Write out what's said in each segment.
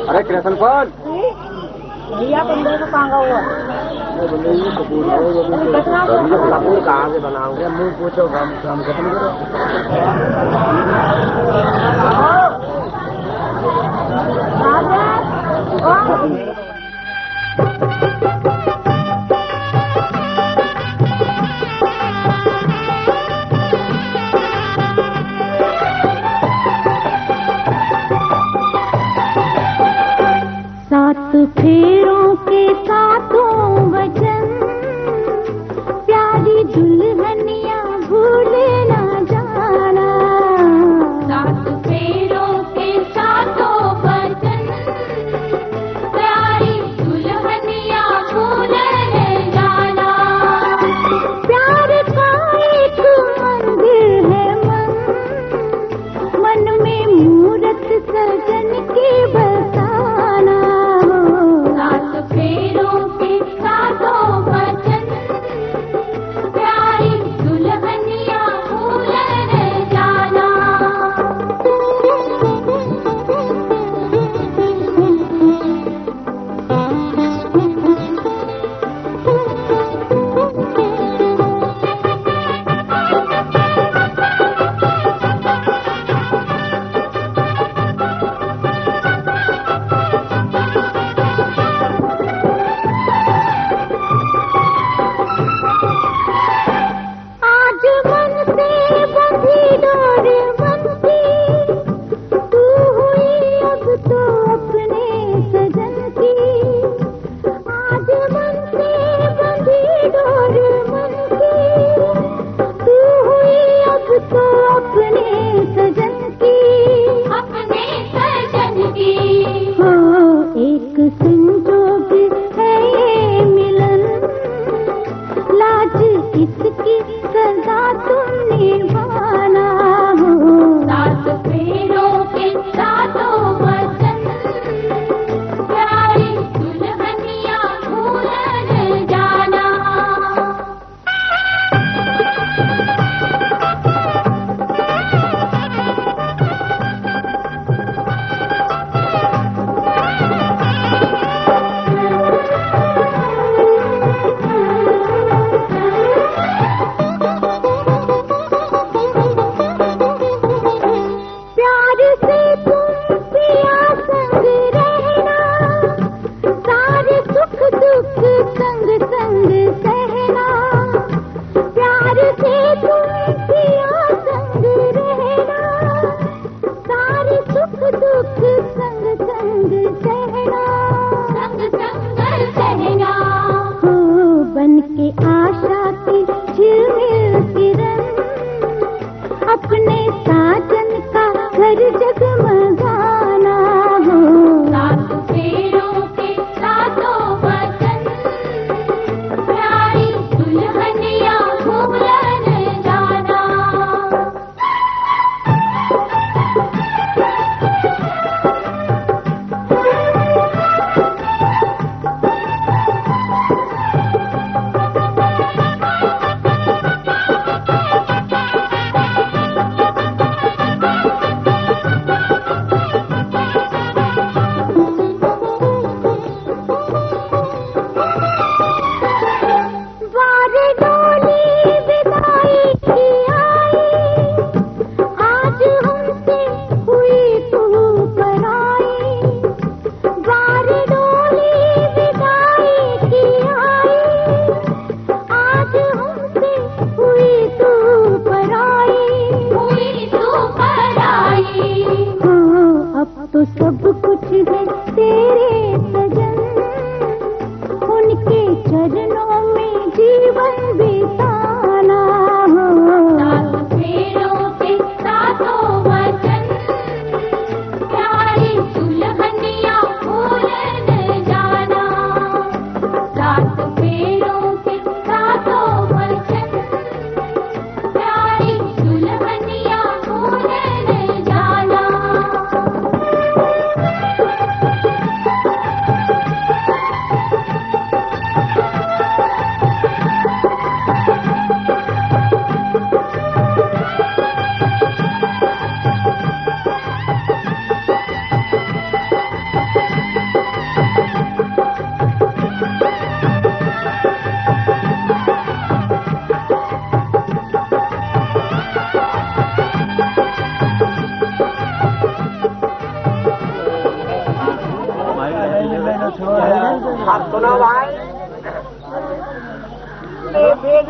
अरे कृष्णपाल भैया बंदे को कहाँ हुआ कपूर कहाँ से बनाओगे? मुँह पूछो, काम खत्म करो। सात फेरों के सातों वचन, प्यारी दुल्हनिया भूले ना जाना। सात फेरों के सातों वचन, प्यारी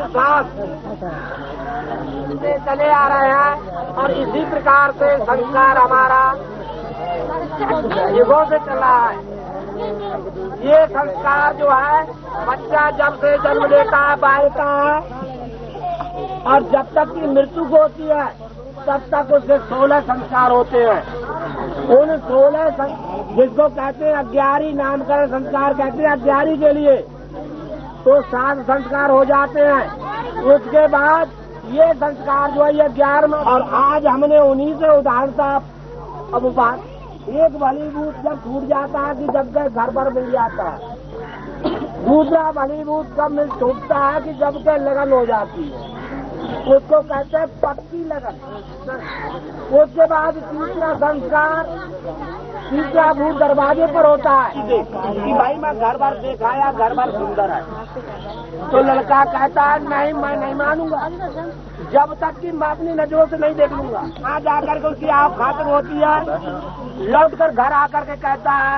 साथ चले आ रहे हैं और इसी प्रकार से संस्कार हमारा युगों से चला है। ये संस्कार जो है बच्चा जब से जन्म लेता है पालता है और जब तक की मृत्यु होती है तब तक उसके 16 संस्कार होते हैं। उन 16 जिसको कहते हैं 11 नामकरण संस्कार कहते हैं 11 के लिए, तो 7 संस्कार हो जाते हैं। उसके बाद ये संस्कार जो है ये 11वां। और आज हमने उन्हीं से उदाहरण था। अब बात एक बलीभूत जब छूट जाता है कि जब के घर पर मिल जाता है, दूसरा बलीभूत कब मिल छूटता है कि जब के लगन हो जाती है, उसको कहते हैं पक्की लगन। उसके बाद तीसरा संस्कार तीसरा भूत दरवाजे पर होता है कि भाई मैं घर भर दिखाया, घर भर सुंदर है, तो लड़का कहता है नहीं मैं नहीं मानूंगा जब तक कि मैं अपनी नजरों से नहीं देख लूंगा। आज आकर के उसकी आप खातिर होती है, लौट कर घर आकर के कहता है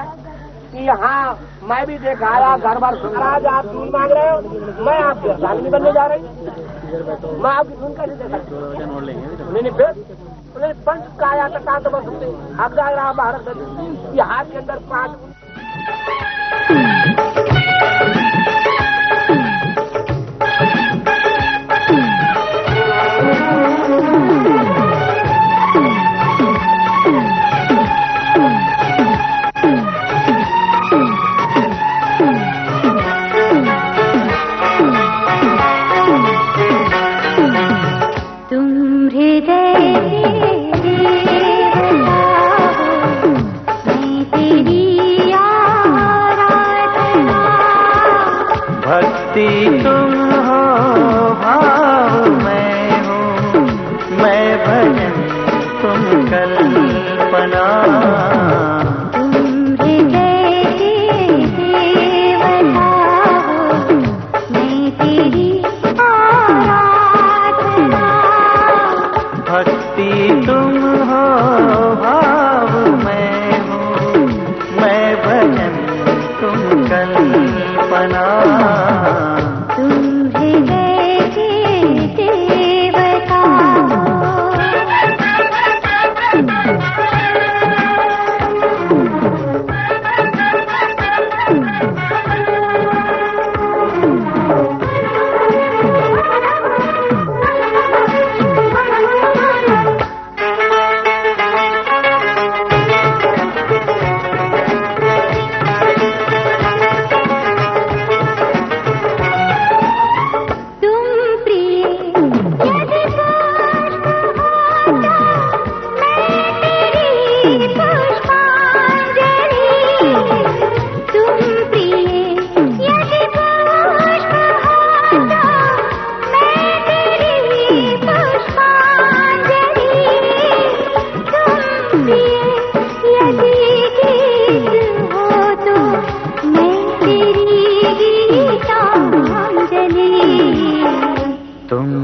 कि हाँ मैं भी दिखाया, घर भर सुंदर। आज आप दूध मांग रहे हो, मैं आपकी साल नहीं बनने जा रही, मैं आपकी सुन कैसे दे सकती? मैंने फिर पंच काया तथा तो बस अब जा रहा भारत ये हाथ के अंदर 5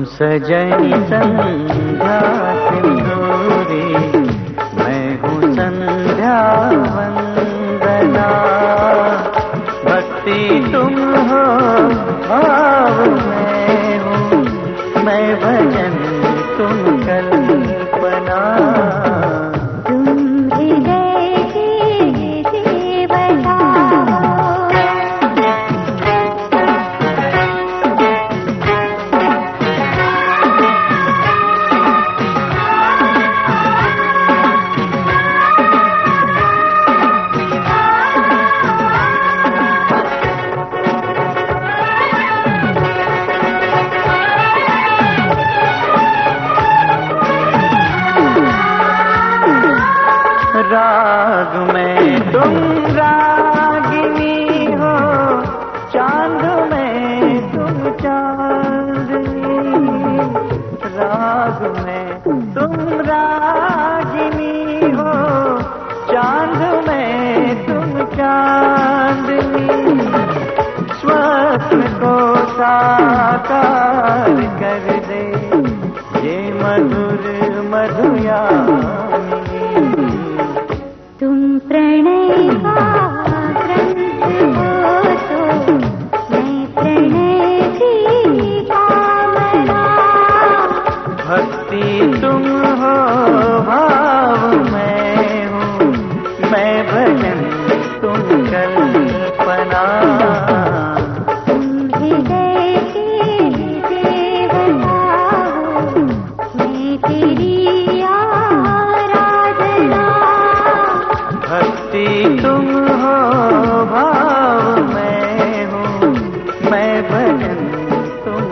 सजनी संध्या सिंदूरी, मैं हूँ संध्या वंदना। भक्ति तुम हो भाव मैं हूँ, मैं भजन तुम कल्पना। राग में तुम रागिनी हो, चांद में तुम चांदनी। राग में तुम रागिनी हो, चांद में तुम चांदनी। स्वप्न को साकार कर दे ये मधुर मधुयामिनी। तुम प्रणय का ग्रंथ हो तो मैं प्रणय की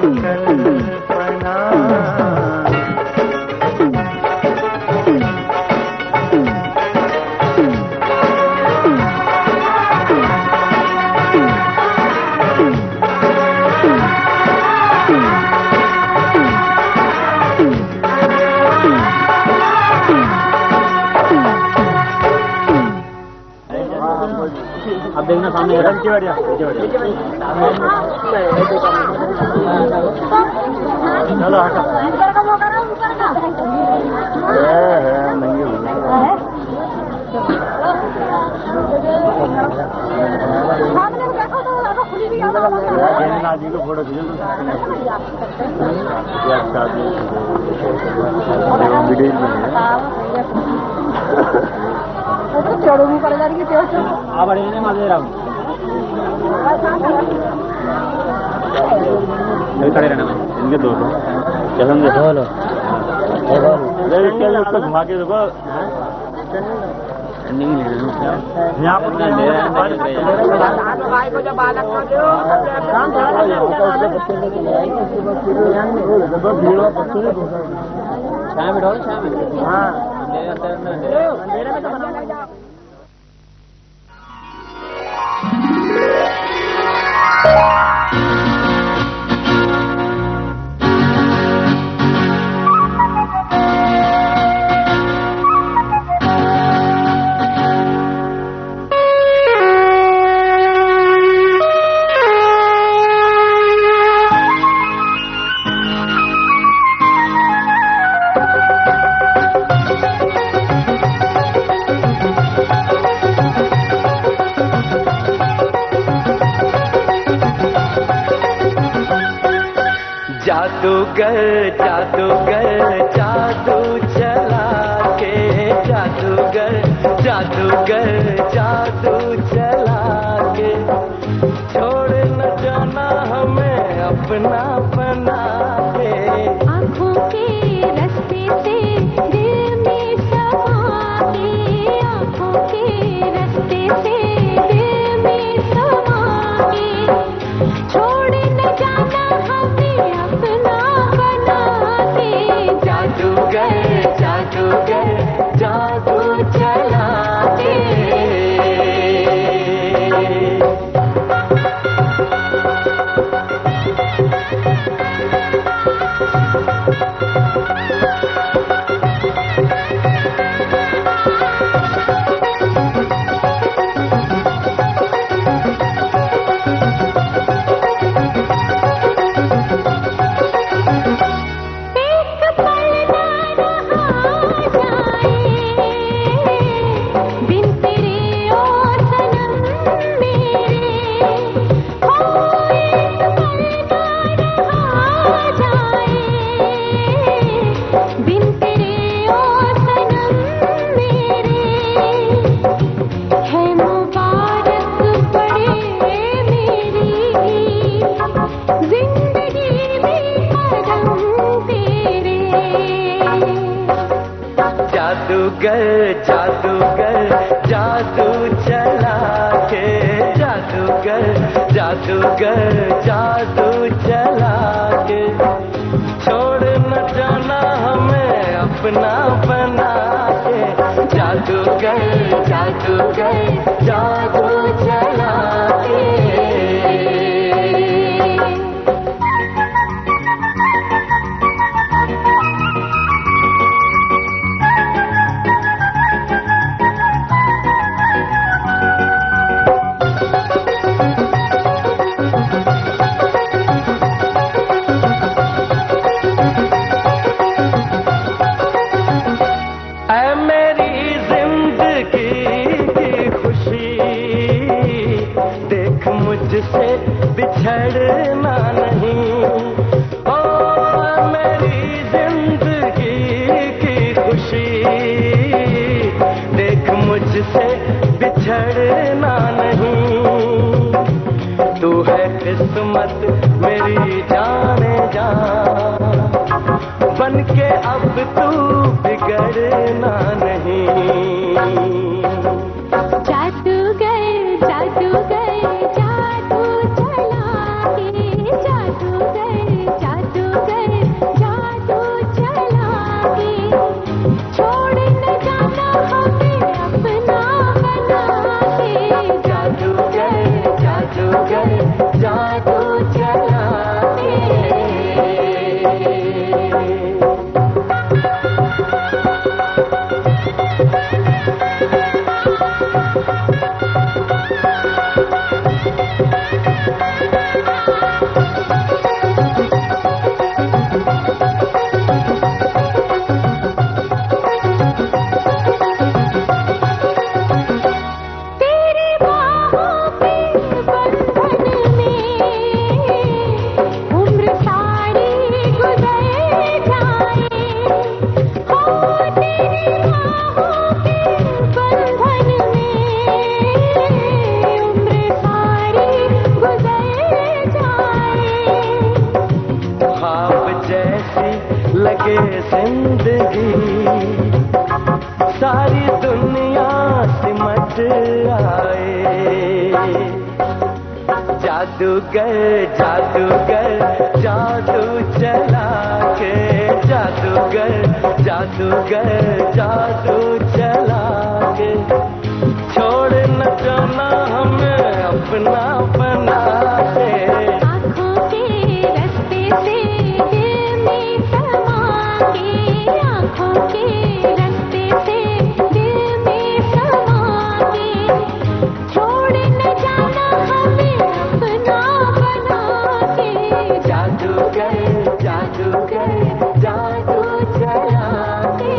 कल्पना अब देखना सामने चलो हटा जी को फोटो चढ़ू कर जाएगी आप अड़े माजे रहा हूँ खड़े रहना मैं इनके दो चलन दे उसको घुमा के देखो यहाँ पर भाई को जब बालक छाया में ढोल छाया में हाँ अंधेरे में तो बना जादूगर जादूगर जादू चला के जादूगर जादूगर जादू चला के छोड़ न जाना हमें अपना बना के आँखों के रास्ते से दिल में समा के आँखों के रास्ते से दिल में समा के छोड़ न जाना हमें अपना बना के जादूगर जादूगर जादू चला के जादूगर जादूगर जादू चला के जादूगर जादूगर जादू चला के छोड़ न जाना हमें अपना बना के जादूगर जादूगर जादू चला के मुझसे बिछड़ना नहीं ओ मेरी जिंदगी की खुशी देख मुझसे बिछड़ना नहीं तू है किस्मत मेरी जाने जा बन के अब तू बिगड़ना नहीं जादूगर जादूगर जादू चला के जादूगर लगे जिंदगी सारी दुनिया सिमट आए। जादूगर जादूगर जादू चला के, जादूगर जादूगर जादू चला के, छोड़ न जाना हमें अपना बना के। आँखों के रास्ते से दिल में समा के, आँखों के रास्ते से दिल में समा के, छोड़ न जाना हमें अपना बना के। जादूगर जादूगर जादू चला के।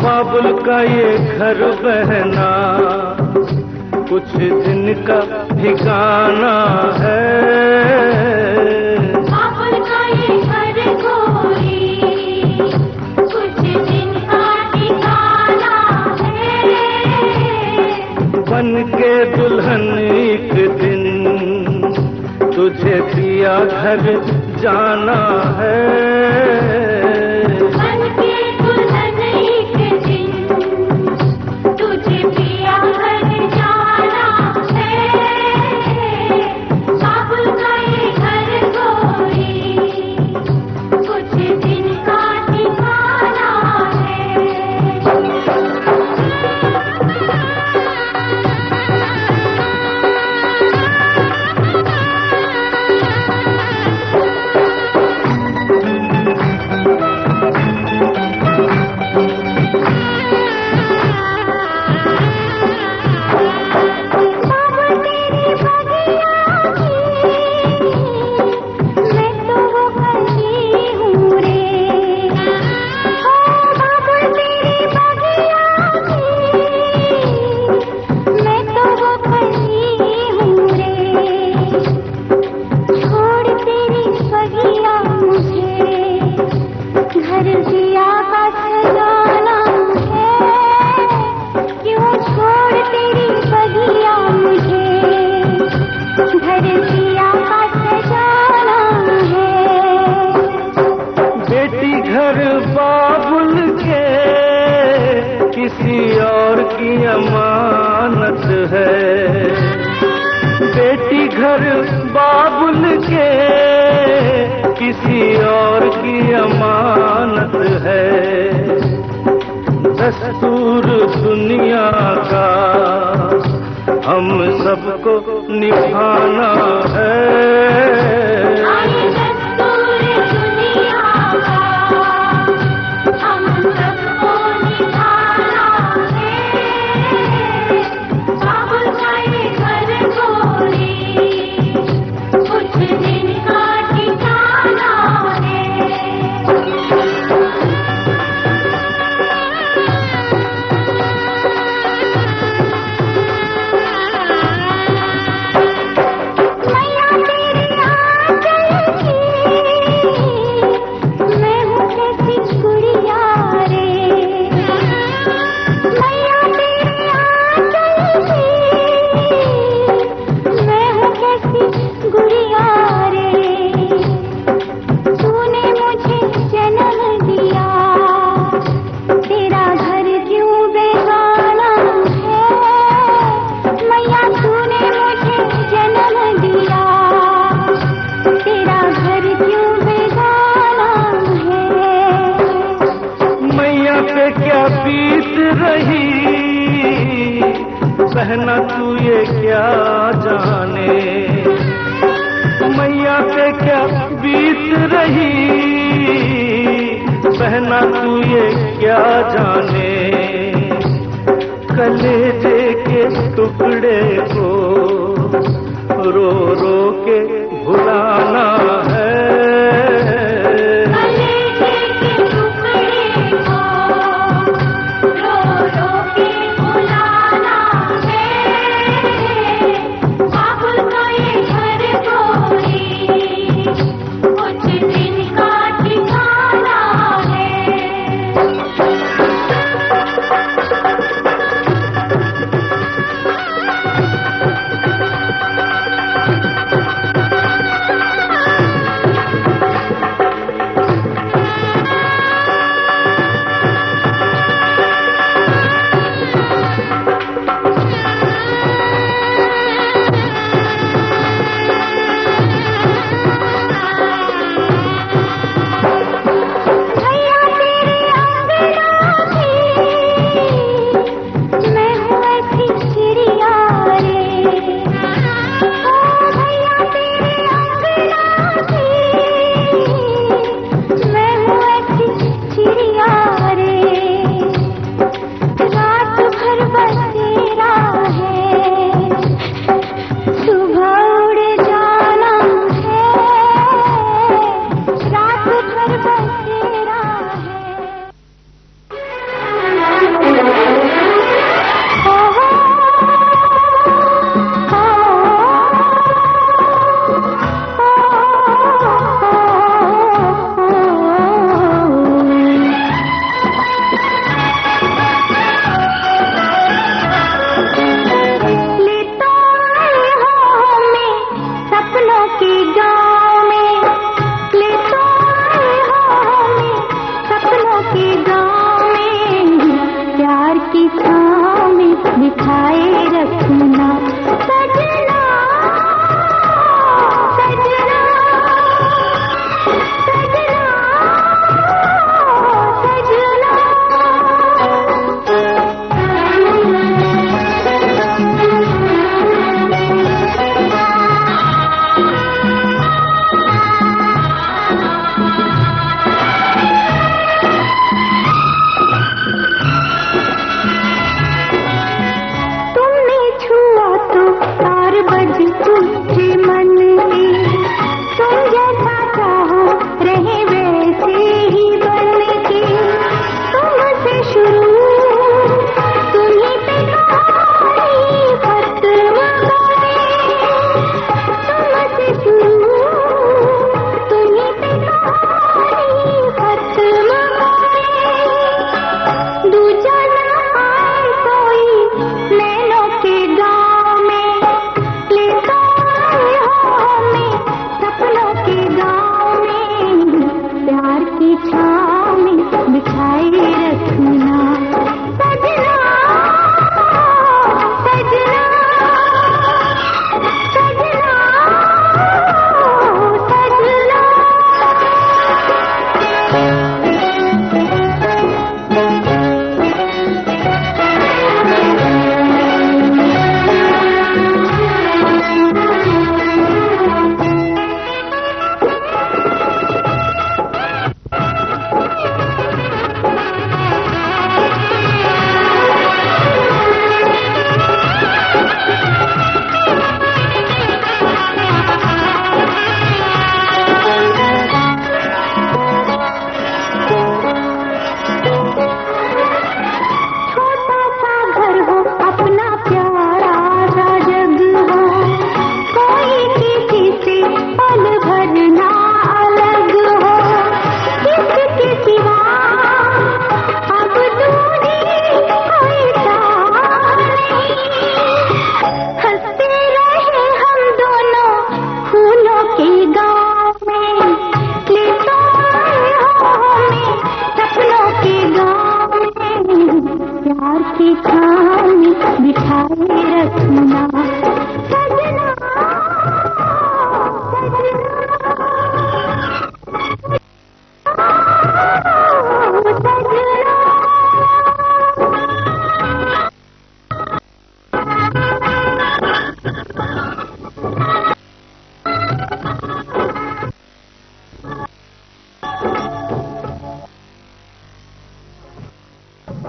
बाबुल का ये घर बहना कुछ दिन का ठिकाना है। बाबुल का ये घर गोरी कुछ दिन का ठिकाना है। बन के दुल्हन एक दिन तुझे दिया घर जाना है। बन के दुल्हन एक दिन तुझे पिया घर जाना है। बाबुल का ये घर गोरी कुछ दिन का ठिकाना है। घर बाबुल के किसी और की अमानत है। दस्तूर दुनिया का हम सबको निभाना है। बहना तू ये क्या जाने, मैया पे क्या बीत रही। बहना तू ये क्या जाने, कलेजे के टुकड़े को रो रो के भुलाना है।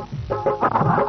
आहा